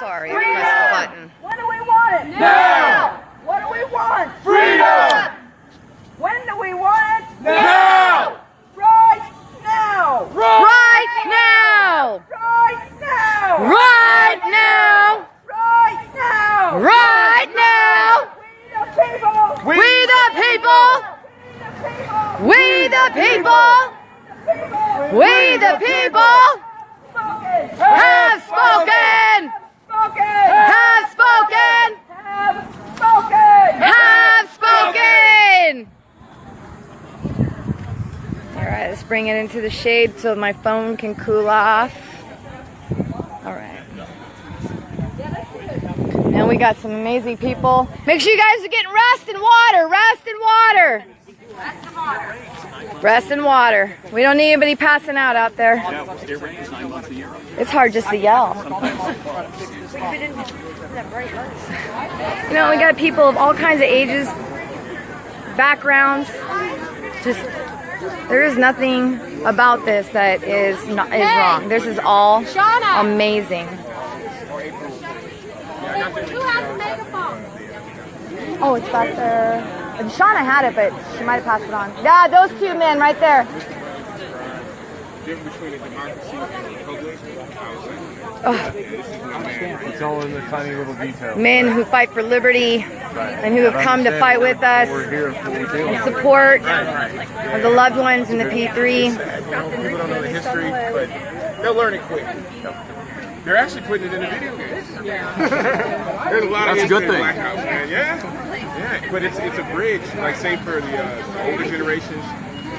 sorry, I pressed the button. When do we want it? Now! What do we want? Freedom! When do we want it? Now! Right now! Right now! Right now! Right now! Right now! Right now! We We the people! We the people! We the people! Have spoken! Have spoken! Have spoken! Alright, let's bring it into the shade so my phone can cool off. Alright. And we got some amazing people. Make sure you guys are getting rest and water. Rest and water. Rest and water. We don't need anybody passing out there. It's hard just to yell. You know, we got people of all kinds of ages, backgrounds. Just, there is nothing about this that is wrong. This is all amazing. Who has a megaphone? Oh, it's back there. And Shauna had it, but she might have passed it on. Yeah, those two men right there. Oh. It's all in the tiny little details. Men who fight for liberty and who have come to fight with us in support of the loved ones in the P3. People don't know the history, but they'll learn it quick. They're actually putting it in the video games. There's a lot of history in Black House, man. Yeah, but it's a bridge, like say for the older generations,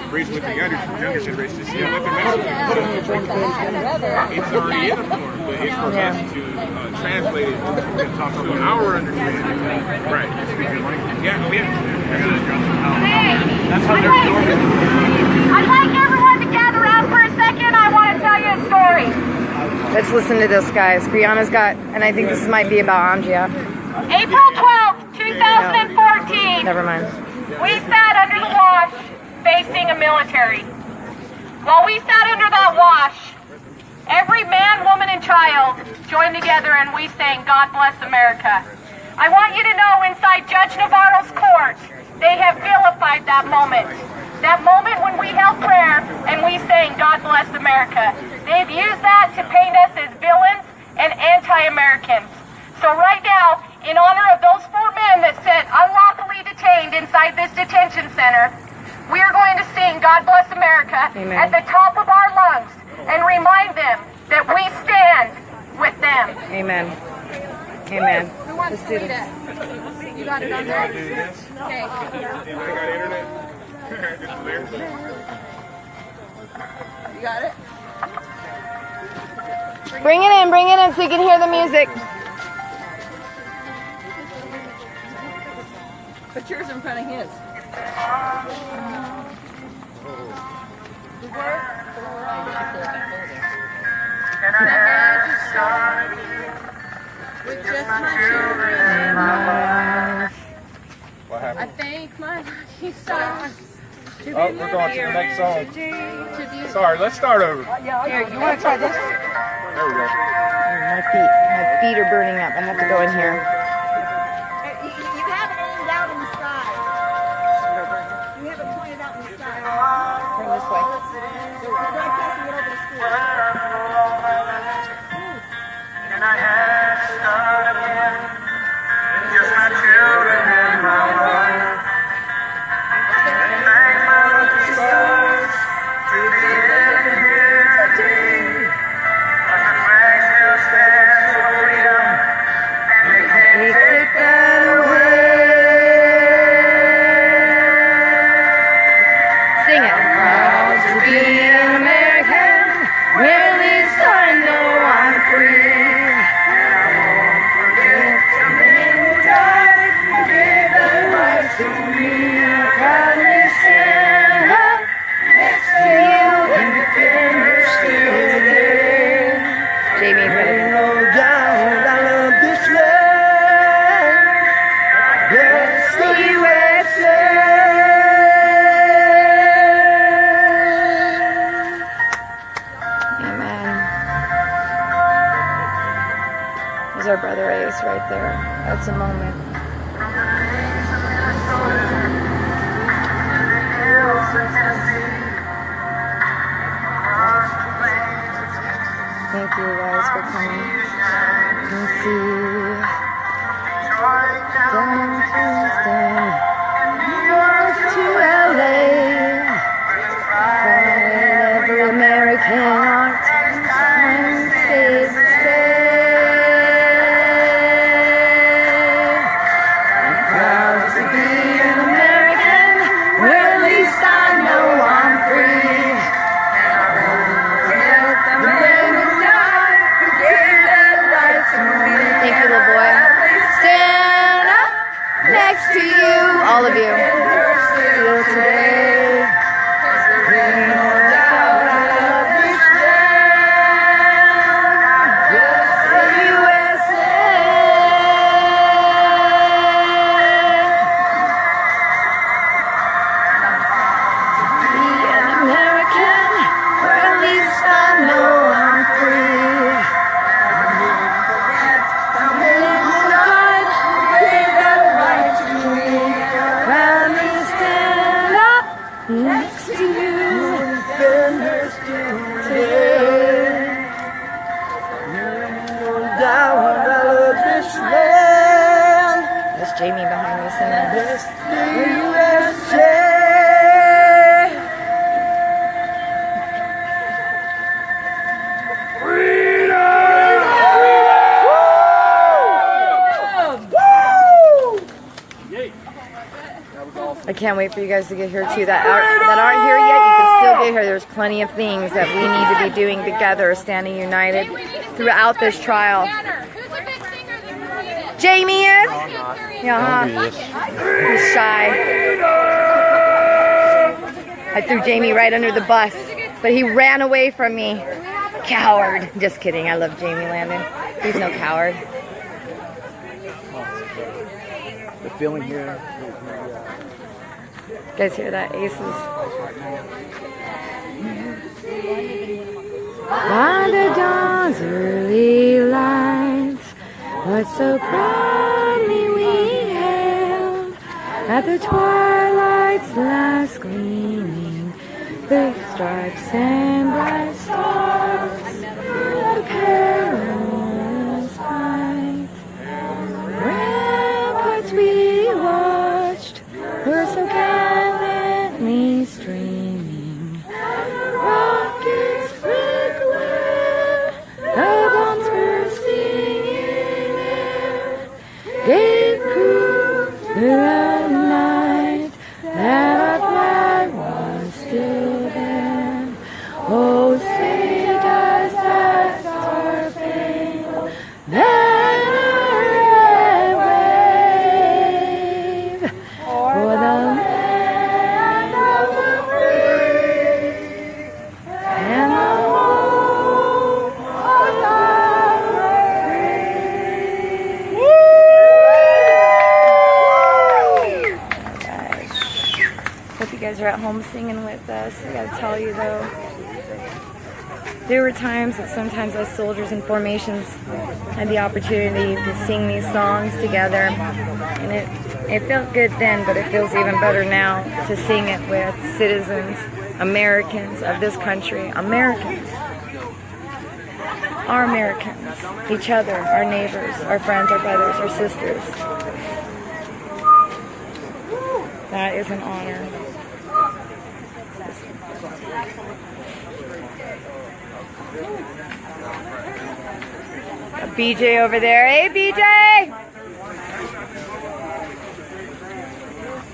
bridge with the younger generations. You know, let them put it in the drink. It's already in the form, but it's for us to translate it and talk about our understanding. Right. Yeah, oh yeah. That's how they're doing it. I'd like everyone to gather around for a second. I want to tell you a story. Let's listen to this, guys. Brianna's got, and I think this might be about Andrea. April 12th, 2014. Never mind. We sat under the wash facing a military. While we sat under that wash, every man, woman, and child joined together and we sang, God Bless America. I want you to know inside Judge Navarro's court, they have vilified that moment. That moment when we held prayer and we sang, God Bless America. They've used that to paint us as villains and anti-Americans. So right now, in honor of those 4 men that sit unlawfully detained inside this detention center, we are going to sing God Bless America at the top of our lungs and remind them that we stand with them. Amen. Amen. Who wants to read it? You got it on there? Okay. Anybody got internet? You got it? Bring it in so you can hear the music. Put yours in front of his. With just my children. What I happened? thank my lucky stars. Oh, we're going to the next song. Sorry, let's start over. Here, you want to try this? There we go. My feet are burning up. I have to go in here. You have it aimed out in the sky. You have it pointed out in the sky. Turn this way. We're broadcasting it over the school. And I had to start again. Just my children and my wife. Thank my lucky stars to be living here today. But the flag still stands for freedom, and they can't take that away. Sing it. Proud to be an American. There's our brother Ace right there. That's a moment. Thank you guys for coming. You can see down Houston, New York to LA. Every American art says the same. I'm proud to be an American, where at least I know I'm free. Thank you, little boy. Stand up next to you, all of you. Still today. There's Jamie behind me singing. I can't wait for you guys to get here too. That aren't here yet, you can still get here. There's plenty of things that we need to be doing together, standing united throughout this trial. Jamie is? Yeah, he's shy. I threw Jamie right under the bus, but he ran away from me. Coward. Just kidding. I love Jamie Landon. He's no coward. The feeling here. You guys hear that? Aces. By the dawn's early light, what so proudly we hailed, at the twilight's last gleaming, the stripes and bright stars, the perilous fight. Ramparts we watched were so gallantly streaming, rockets flick where the bombs bursting in air gave proof through the night that our flag was still there. Oh, say does that star-spangled banner yet wave for the land of the free and the home of the brave. Guys, hope you guys are at home singing with us. I gotta tell you though, there were times that sometimes us soldiers in formations had the opportunity to sing these songs together, and it felt good then, but it feels even better now to sing it with citizens, Americans of this country, Americans, our Americans, each other, our neighbors, our friends, our brothers, our sisters. That is an honor. Got BJ over there. Hey, BJ!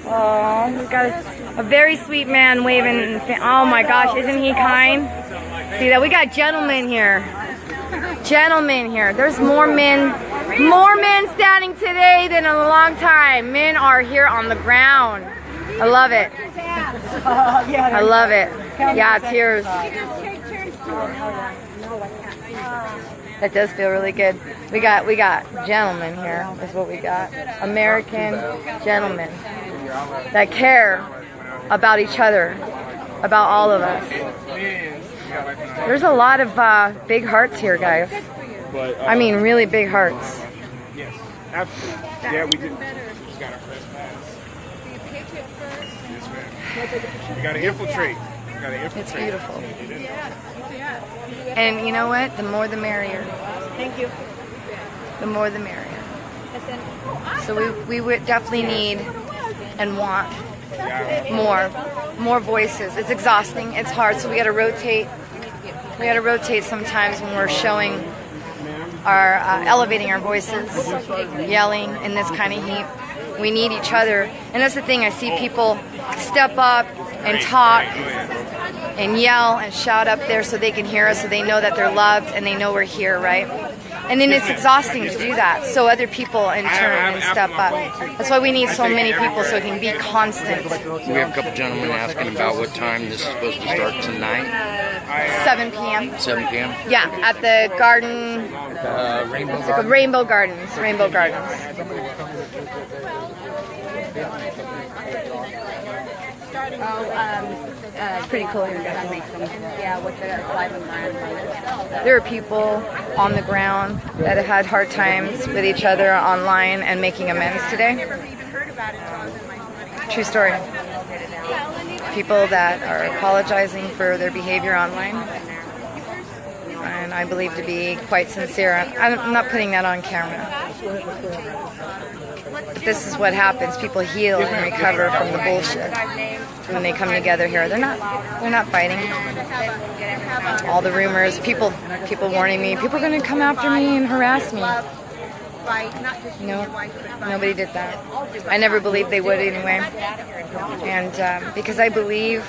Oh, we've got a very sweet man waving. Oh my gosh, isn't he kind? See that? We got gentlemen here. Gentlemen here. There's more men standing today than in a long time. Men are here on the ground. I love it. I love it. Yeah, tears. That does feel really good. We got gentlemen here. Is what we got. American gentlemen that care about each other, about all of us. There's a lot of big hearts here, guys. I mean, really big hearts. Yes, absolutely. Yeah, we did. We just got our press pass. Yes, ma'am. We got to infiltrate. We got to infiltrate. It's beautiful. And you know what? The more the merrier. Thank you. The more the merrier. So we would definitely need and want more voices. It's exhausting. It's hard. So we got to rotate. We got to rotate sometimes when we're showing our elevating our voices, yelling in this kind of heat. We need each other, and that's the thing. I see people step up and talk and yell and shout up there so they can hear us, so they know that they're loved and they know we're here, right? And then it's exhausting to do that, so other people in turn can step up. That's why we need so many people, so it can be constant. We have a couple gentlemen asking about what time this is supposed to start tonight. 7 p.m. 7 p.m. Yeah, at the garden. Rainbow It's like a Rainbow Gardens. Rainbow Gardens. It's pretty cool here, guys. Yeah, with the live environment. There are people on the ground that have had hard times with each other online and making amends today. True story. People that are apologizing for their behavior online, and I believe to be quite sincere. I'm not putting that on camera. But this is what happens. People heal and recover from the bullshit when they come together here. They're not fighting. All the rumors, people warning me, people are going to come after me and harass me. No, nobody did that. I never believed they would anyway. And because I believe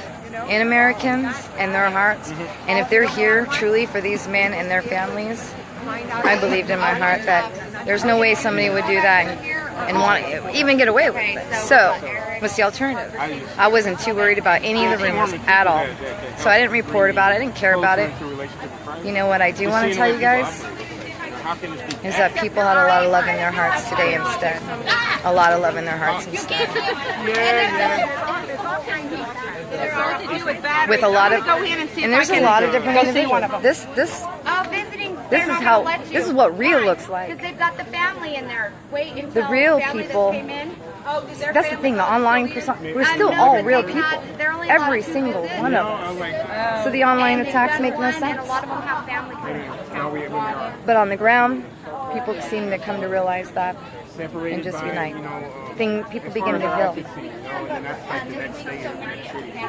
in Americans and their hearts, and if they're here truly for these men and their families, I believed in my heart that there's no way somebody would do that and want even get away with it. So, what's the alternative? I wasn't too worried about any of the rumors at all. So I didn't report about it. I didn't care about it. You know what I do want to tell you guys? Is that people had a lot of love in their hearts today instead. A lot of love in their hearts instead. With a lot of, and there's a lot of different individuals. This is what real looks like. Because they've got the family in there. Wait until The real family people. came in. That's the thing. The online persona. We're still all real people. Every single one of us. So the online attacks make no And a sense. lot of them have family coming. But on the ground, people seem to come to realize that and just unite. People begin to heal.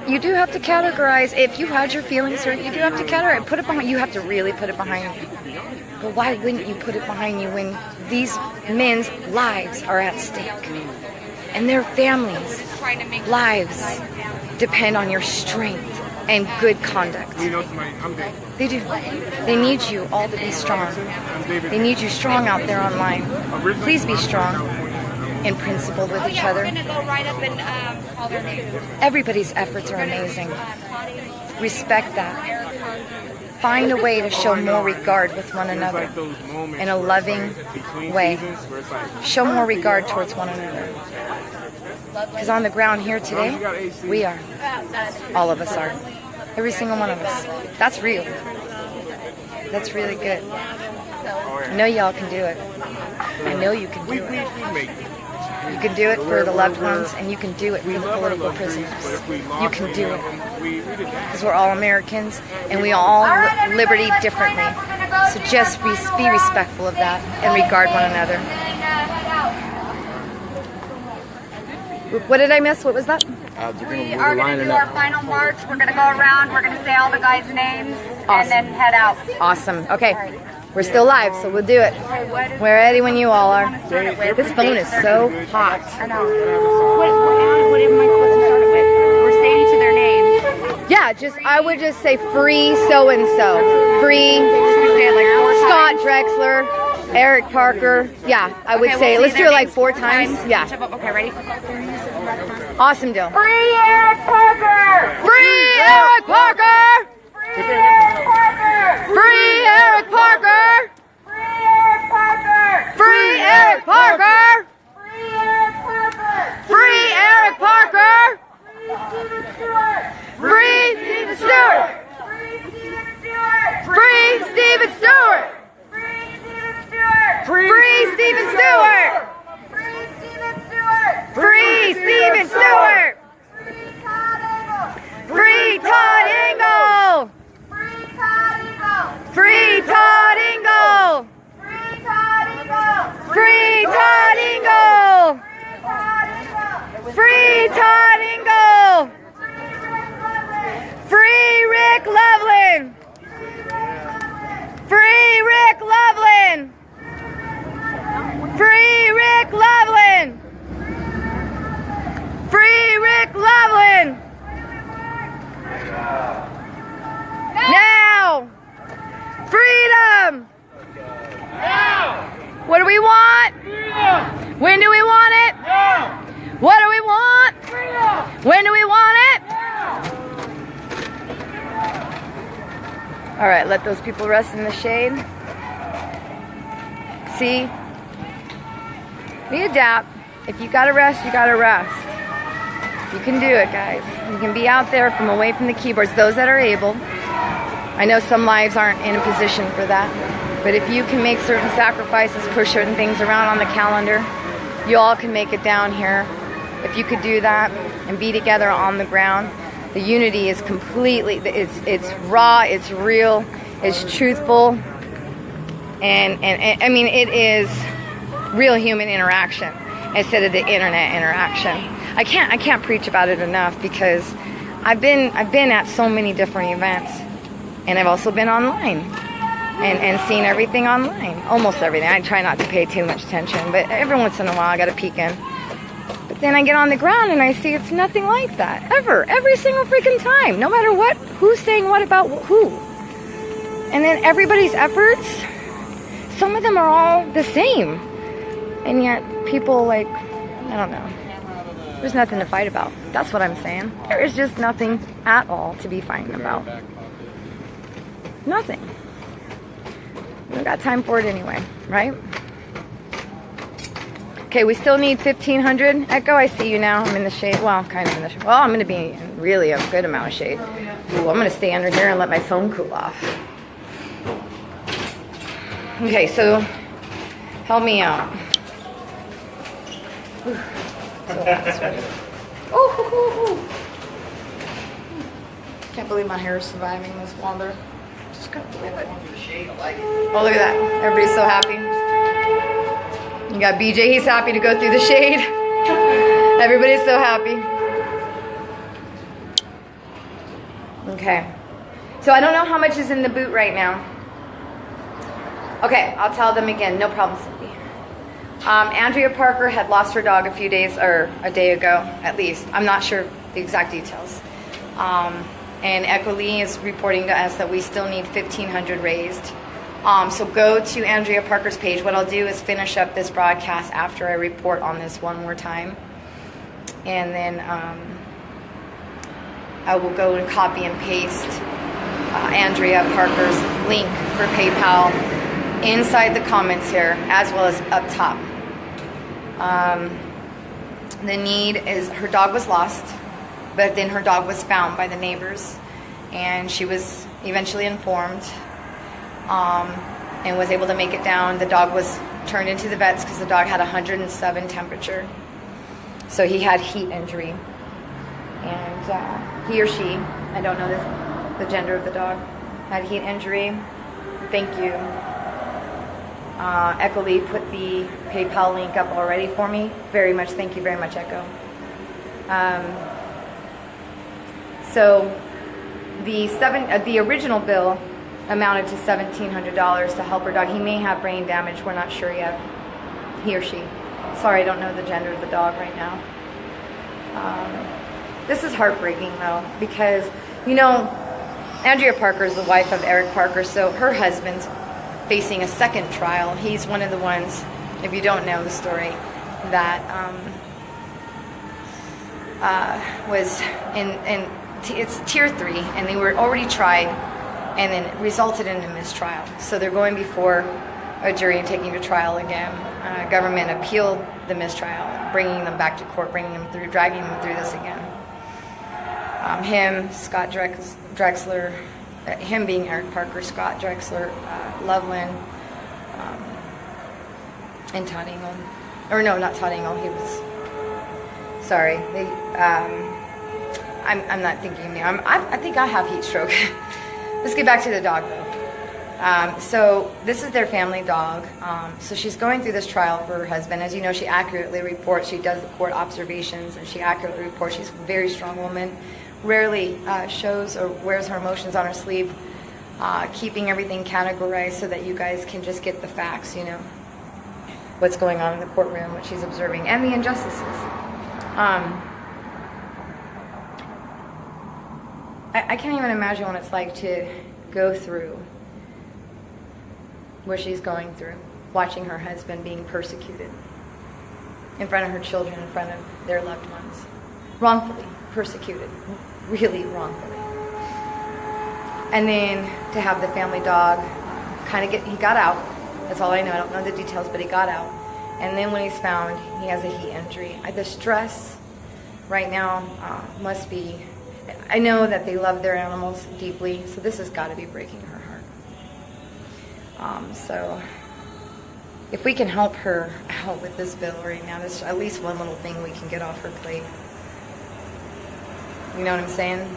You do have to categorize. If you had your feelings hurt, you do have to categorize. Put it behind. You have to really put it behind you. But why wouldn't you put it behind you when these men's lives are at stake and their families' lives depend on your strength and good conduct? They do. They need you all to be strong. They need you strong out there online. Please be strong and principled with each other. We're going to go right up and call their names. Everybody's efforts are amazing. Respect that. Find a way to show more regard with one another in a loving way. Show more regard towards one another. Because on the ground here today, we are. All of us are. Every single one of us. That's real. That's really good. I know y'all can do it. I know you can do it. You can do it for the loved ones, and you can do it for the political prisoners. You can do it. Because we're all Americans, and we all liberty differently. So just be respectful of that and regard one another. What did I miss? What was that? We are going to do our final march. We're going to go around. We're going to say all the guys' names and then head out. Awesome. Okay. We're still live, so we'll do it. We're ready when you all are. This phone is so hot. I know. What am I supposed to start it with? We're saying each of their names. Yeah, I would just say free so-and-so. Free Scott Drexler, Eric Parker. Yeah, I would say, let's do it like 4 times. Yeah. Okay, ready? Awesome deal. Free Eric Parker! Free Eric Parker! Free Eric Parker! Free Eric Parker! Free Eric Parker! Free Eric Parker! Free Eric Parker! Free Eric Parker! Free Steven Stewart! Free Steven Stewart! Free Steven Stewart! Free Steven Stewart! Free Stephen Stewart! Free Stephen Stewart! Free Todd Engel! Free Todd Engel! Free Todd Engel! Free Todd Engel! Free Todd Engel! Free Todd Engel! Free Rick Loveland! Free Rick Loveland! Free Rick Loveland! Free Rick Loveland! Now! Freedom! Now! What do we want? Freedom! When do we want it? Now! What do we want? Freedom! When do we want it? All right, let those people rest in the shade. See? We adapt. If you gotta rest, you gotta rest. You can do it, guys. You can be out there from away from the keyboards, those that are able. I know some lives aren't in a position for that, but if you can make certain sacrifices, push certain things around on the calendar, you all can make it down here. If you could do that and be together on the ground, the unity is completely, it's raw, it's real, it's truthful, and I mean, it is real human interaction instead of the internet interaction. I can't preach about it enough because I've been at so many different events, and I've also been online and seen everything online, almost everything. I try not to pay too much attention, but every once in a while I got to peek in. But then I get on the ground and I see it's nothing like that ever, every single freaking time, no matter what, who's saying what about who, and then everybody's efforts. Some of them are all the same, and yet people like, I don't know. There's nothing to fight about. That's what I'm saying. There is just nothing at all to be fighting about. Nothing. We don't got time for it anyway, right? Okay, we still need 1,500. Echo, I see you now. I'm in the shade. Well, kind of in the shade. Well, I'm going to be in really a good amount of shade. Ooh, I'm going to stay under here and let my phone cool off. Okay, so help me out. Ooh. Oh, can't believe my hair is surviving this water. Just couldn't believe it. Oh, look at that. Everybody's so happy. You got BJ, he's happy to go through the shade. Everybody's so happy. Okay. So I don't know how much is in the boot right now. Okay, I'll tell them again. No problem, Cindy. Andrea Parker had lost her dog a few days, or a day ago, at least. I'm not sure the exact details. And Echo Lee is reporting to us that we still need 1,500 raised. So go to Andrea Parker's page. What I'll do is finish up this broadcast after I report on this one more time. And then I will go and copy and paste Andrea Parker's link for PayPal inside the comments here, as well as up top. The need is, her dog was lost, but then her dog was found by the neighbors, and she was eventually informed and was able to make it down. The dog was turned into the vets because the dog had 107 temperature, so he had heat injury, and he or she, I don't know the gender of the dog, had heat injury. Thank you. Echo Lee put the PayPal link up already for me. Very much, thank you very much, Echo. So the original bill amounted to $1,700 to help her dog. He may have brain damage. We're not sure yet. He or she. Sorry, I don't know the gender of the dog right now. This is heartbreaking though, because you know, Andrea Parker is the wife of Eric Parker, so her husband's facing a second trial. He's one of the ones, if you don't know the story, that was it's tier 3, and they were already tried and then resulted in a mistrial. So they're going before a jury and taking to trial again. Government appealed the mistrial, bringing them back to court, bringing them through, dragging them through this again. Him, Scott Drexler, him being Eric Parker, Scott Drexler, Loveland, in Tottingham. Or no, not Tottingham. He was, sorry. I'm not thinking now. I think I have heat stroke. Let's get back to the dog though. So this is their family dog. So she's going through this trial for her husband. As you know, she accurately reports. She does the court observations, and she accurately reports. She's a very strong woman. Rarely shows or wears her emotions on her sleeve, keeping everything categorized so that you guys can just get the facts, you know, what's going on in the courtroom, what she's observing, and the injustices. I can't even imagine what it's like to go through what she's going through, watching her husband being persecuted in front of her children, in front of their loved ones, wrongfully persecuted, really wrongfully. And then to have the family dog he got out. That's all I know. I don't know the details, but he got out. And then when he's found, he has a heat injury. The stress right now must be, I know that they love their animals deeply, so this has got to be breaking her heart. So if we can help her out with this bill right now, there's at least one little thing we can get off her plate. You know what I'm saying?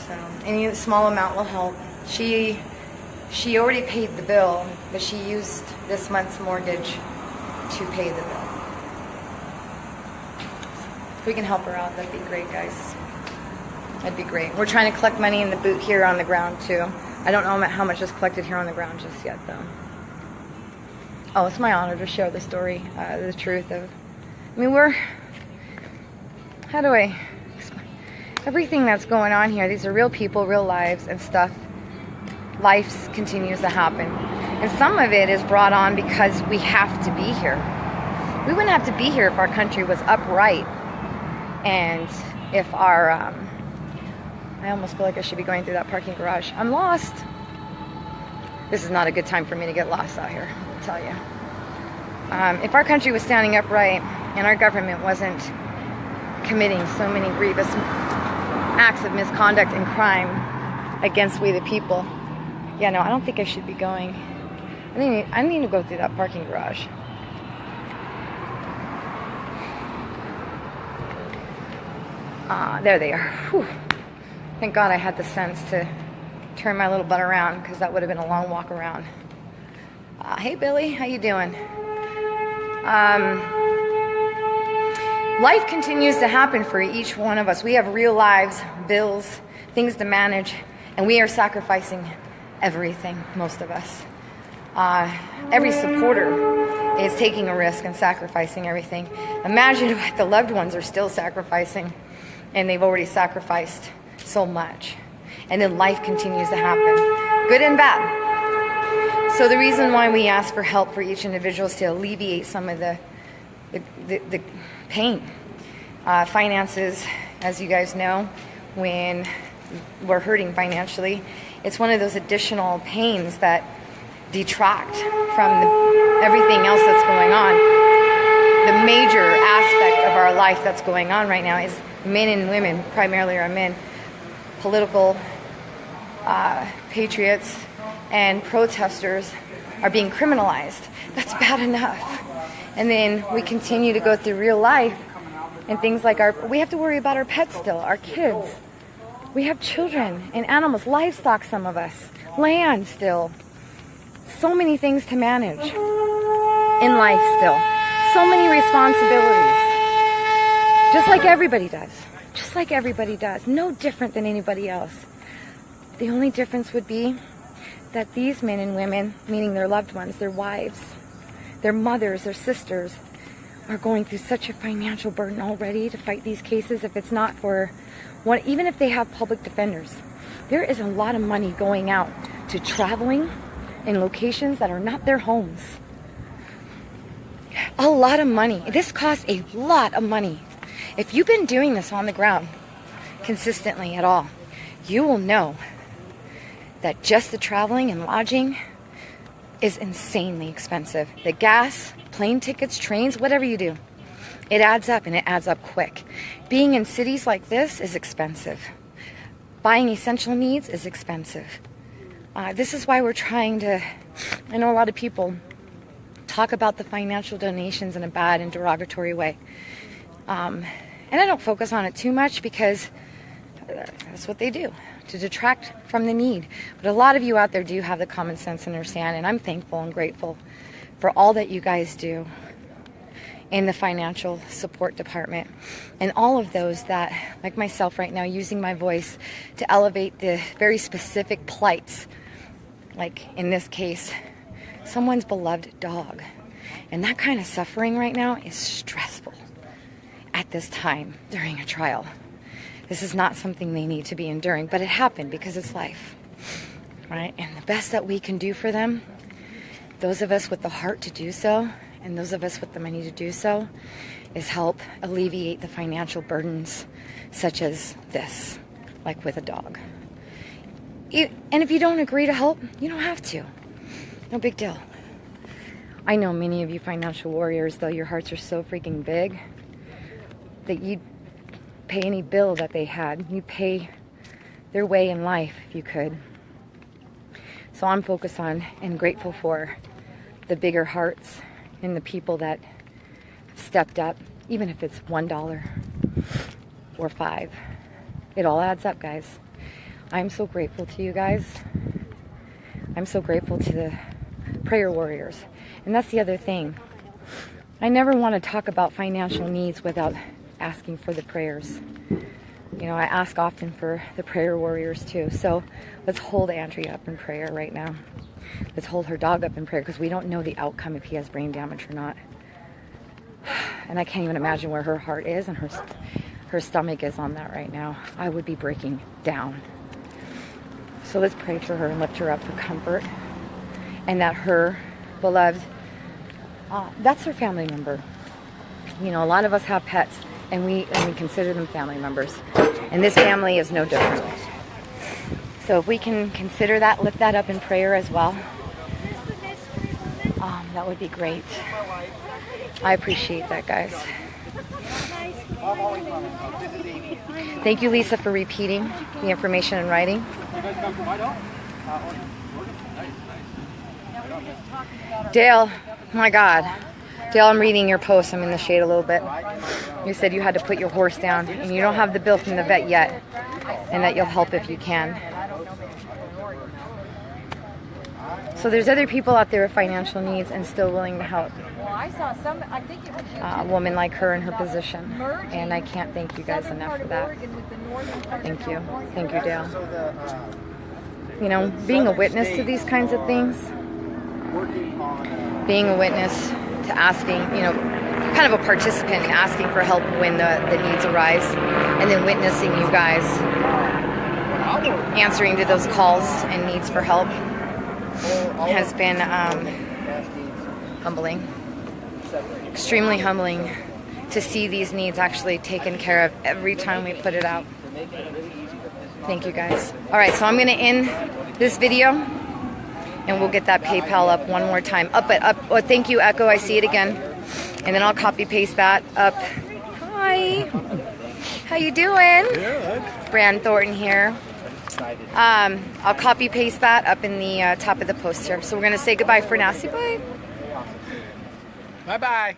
So any small amount will help. She already paid the bill, but she used this month's mortgage to pay the bill. If we can help her out, that'd be great, guys. That'd be great. We're trying to collect money in the boot here on the ground too. I don't know how much is collected here on the ground just yet, though. Oh, it's my honor to share the story, the truth of. I mean, how do I explain? Everything that's going on here, these are real people, real lives and stuff. Life continues to happen. And some of it is brought on because we have to be here. We wouldn't have to be here if our country was upright. And if our, I almost feel like I should be going through that parking garage. I'm lost. This is not a good time for me to get lost out here, I'll tell you. If our country was standing upright and our government wasn't committing so many grievous acts of misconduct and crime against we the people, yeah, no, I don't think I should be going. I need to go through that parking garage. There they are. Whew. Thank God I had the sense to turn my little butt around, because that would have been a long walk around. Hey Billy, how you doing? Life continues to happen for each one of us. We have real lives, bills, things to manage, and we are sacrificing everything, most of us. Every supporter is taking a risk and sacrificing everything. Imagine what the loved ones are still sacrificing, and they've already sacrificed so much. And then life continues to happen, good and bad. So the reason why we ask for help for each individual is to alleviate some of the pain. Finances, as you guys know, when we're hurting financially, it's one of those additional pains that detract from everything else that's going on. The major aspect of our life that's going on right now is men and women, primarily our men, political patriots and protesters are being criminalized. That's bad enough. And then we continue to go through real life and things like we have to worry about our pets still, our kids. We have children and animals, livestock, some of us, land still. So many things to manage in life still. So many responsibilities. Just like everybody does. Just like everybody does. No different than anybody else. The only difference would be that these men and women, meaning their loved ones, their wives, their mothers, their sisters, are going through such a financial burden already to fight these cases. If it's not for one, even if they have public defenders, there is a lot of money going out to traveling in locations that are not their homes. A lot of money. This costs a lot of money. If you've been doing this on the ground consistently at all, you will know that just the traveling and lodging is insanely expensive. The gas, plane tickets, trains, whatever you do, it adds up, and it adds up quick. Being in cities like this is expensive. Buying essential needs is expensive. This is why we're trying to, I know a lot of people talk about the financial donations in a bad and derogatory way. And I don't focus on it too much because that's what they do, to detract from the need. But a lot of you out there do have the common sense and understand, and I'm thankful and grateful for all that you guys do in the financial support department, and all of those that, like myself right now, using my voice to elevate the very specific plights, like in this case, someone's beloved dog. And that kind of suffering right now is stressful at this time during a trial. This is not something they need to be enduring, but it happened because it's life, right? And the best that we can do for them, those of us with the heart to do so, and those of us with the money to do so, is help alleviate the financial burdens such as this, like with a dog. And if you don't agree to help, you don't have to. No big deal. I know many of you financial warriors, though, your hearts are so freaking big that you'd pay any bill that they had. You'd pay their way in life if you could. So I'm focused on and grateful for the bigger hearts and the people that stepped up, even if it's $1 or $5. It all adds up, guys. I'm so grateful to you guys. I'm so grateful to the prayer warriors. And that's the other thing. I never want to talk about financial needs without asking for the prayers. You know, I ask often for the prayer warriors too. So let's hold Andrea up in prayer right now. Let's hold her dog up in prayer, because we don't know the outcome if he has brain damage or not. And I can't even imagine where her heart is and her stomach is on that right now. I would be breaking down. So let's pray for her and lift her up for comfort, and that her beloved, that's her family member. You know, a lot of us have pets, and we consider them family members. And this family is no different. So if we can consider that, lift that up in prayer as well, that would be great. I appreciate that, guys. Thank you, Lisa, for repeating the information in writing. Dale, my God. Dale, I'm reading your post. I'm in the shade a little bit. You said you had to put your horse down, and you don't have the bill from the vet yet, and that you'll help if you can. So there's other people out there with financial needs and still willing to help. A woman like her in her position. And I can't thank you guys enough for that. Thank you. Thank you, Dale. You know, being a witness to these kinds of things, being a witness to asking, you know, kind of a participant in asking for help when the needs arise, and then witnessing you guys answering to those calls and needs for help has been humbling, extremely humbling to see these needs actually taken care of every time we put it out. Thank you, guys. All right, so I'm going to end this video, and we'll get that PayPal up one more time. Up. Oh, thank you, Echo. I see it again. And then I'll copy paste that up. Hi. How you doing? Good. Brianna Thornton here. I'll copy paste that up in the top of the post here. So we're going to say goodbye for now. Say bye. Bye-bye.